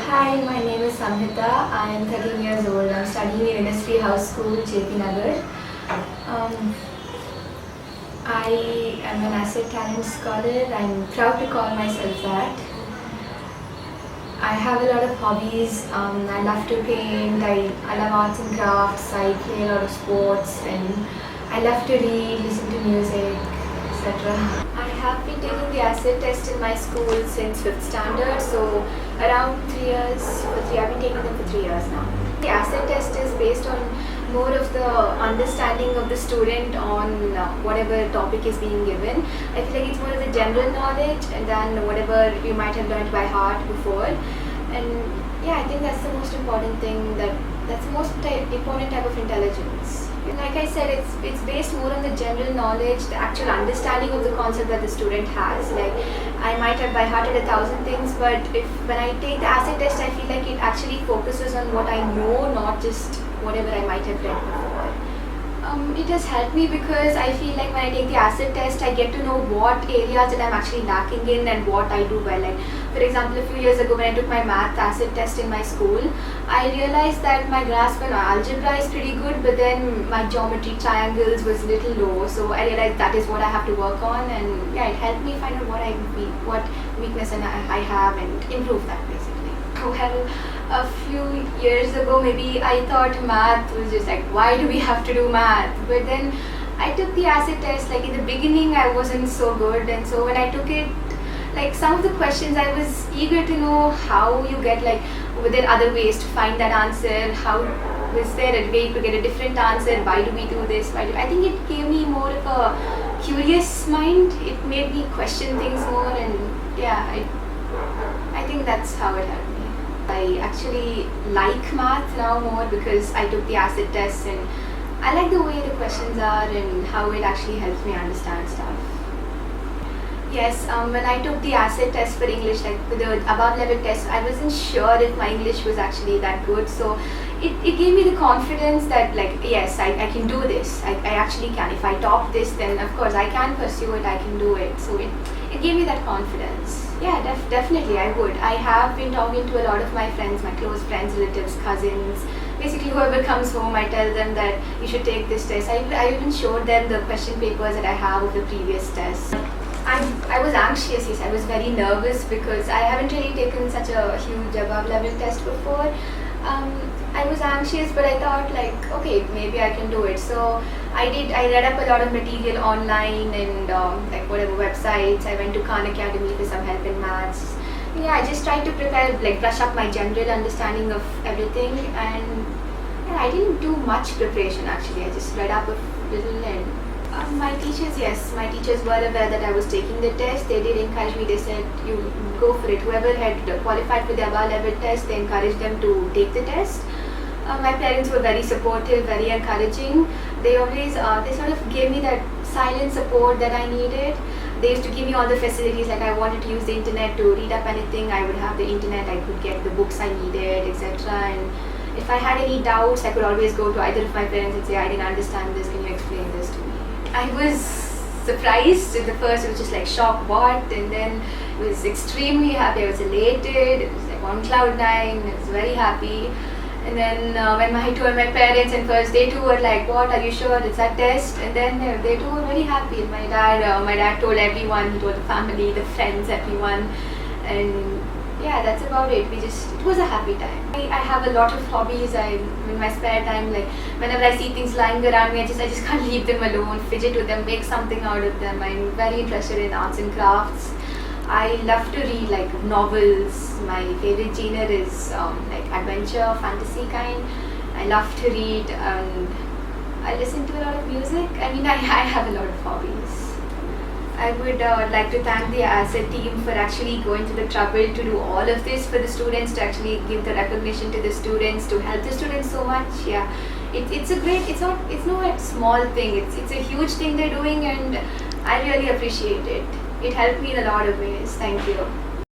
Hi, my name is Samhitha. I am 13 years old. I'm studying in Industry House School, JP Nagar. Um, I am an asset talent scholar. I'm proud to call myself that. I have a lot of hobbies. I love to paint. I love arts and crafts. I play a lot of sports, and I love to read, listen to music, etc. I have been taking the acid test in my school since 5th standard, so around 3 years. I've been taking them for 3 years now. The acid test is based on more of the understanding of the student on whatever topic is being given. I feel like it's more of the general knowledge and then whatever you might have learned by heart before. And yeah, I think that's the most important thing, that's the most important type of intelligence. Like I said, it's based more on the general knowledge, the actual understanding of the concept that the student has. Like I might have by hearted 1,000 things, but when I take the acid test, I feel like it actually focuses on what I know, not just whatever I might have read before. It has helped me because I feel like when I take the acid test, I get to know what areas that I'm actually lacking in and what I do well. Like for example, a few years ago when I took my math acid test in my school, I realized that my grasp on algebra is pretty good, but then my geometry, triangles was a little low. So I realized that is what I have to work on, and yeah, it helped me find out what weakness I have and improve that basically. Well, a few years ago maybe I thought math was just like, why do we have to do math? But then I took the acid test. Like in the beginning I wasn't so good, and so when I took it, like some of the questions I was eager to know how you get, like were there other ways to find that answer, how was there a way to get a different answer, why do we do this, I think it gave me more of a curious mind. It made me question things more, and yeah, I think that's how it helped me. I actually like math now more because I took the acid test, and I like the way the questions are and how it actually helps me understand stuff. Yes, when I took the acid test for English, like for the above level test, I wasn't sure if my English was actually that good. So it gave me the confidence that like, yes, I can do this. I actually can. If I top this, then of course I can pursue it, I can do it. So it gave me that confidence. Yeah, definitely I would. I have been talking to a lot of my friends, my close friends, relatives, cousins. Basically whoever comes home, I tell them that you should take this test. I even showed them the question papers that I have of the previous test. I was anxious, yes, I was very nervous because I haven't really taken such a huge above level test before. I was anxious, but I thought like, okay, maybe I can do it. So I read up a lot of material online and like whatever websites. I went to Khan Academy for some help in maths. Yeah, I just tried to prepare, like brush up my general understanding of everything, and yeah, I didn't do much preparation actually. I just read up a little, and my teachers were aware that I was taking the test. They did encourage me. They said, you go for it. Whoever had qualified for the above level test, they encouraged them to take the test. My parents were very supportive, very encouraging. They always, they sort of gave me that silent support that I needed. They used to give me all the facilities, like I wanted to use the internet to read up anything, I would have the internet, I could get the books I needed, etc. And if I had any doubts, I could always go to either of my parents and say, I didn't understand this, can you explain this to me? I was surprised at the first. It was just like shock, what? And then I was extremely happy. I was elated. It was like on cloud 9. I was very happy. And then when I told my parents, and first they too were like, what, are you sure it's a test? And then they too were very happy. And my dad told everyone. He told the family, the friends, everyone. And yeah, that's about it. It was a happy time. I have a lot of hobbies. In my spare time, like whenever I see things lying around me, I just can't leave them alone, fidget with them, make something out of them. I'm very interested in arts and crafts. I love to read like novels. My favorite genre is like adventure, fantasy kind. I love to read, and I listen to a lot of music. I mean, I have a lot of hobbies. I would like to thank the ASET team for actually going to the trouble to do all of this for the students, to actually give the recognition to the students, to help the students so much. Yeah, it's not a small thing. It's a huge thing they're doing, and I really appreciate it. It helped me in a lot of ways. Thank you.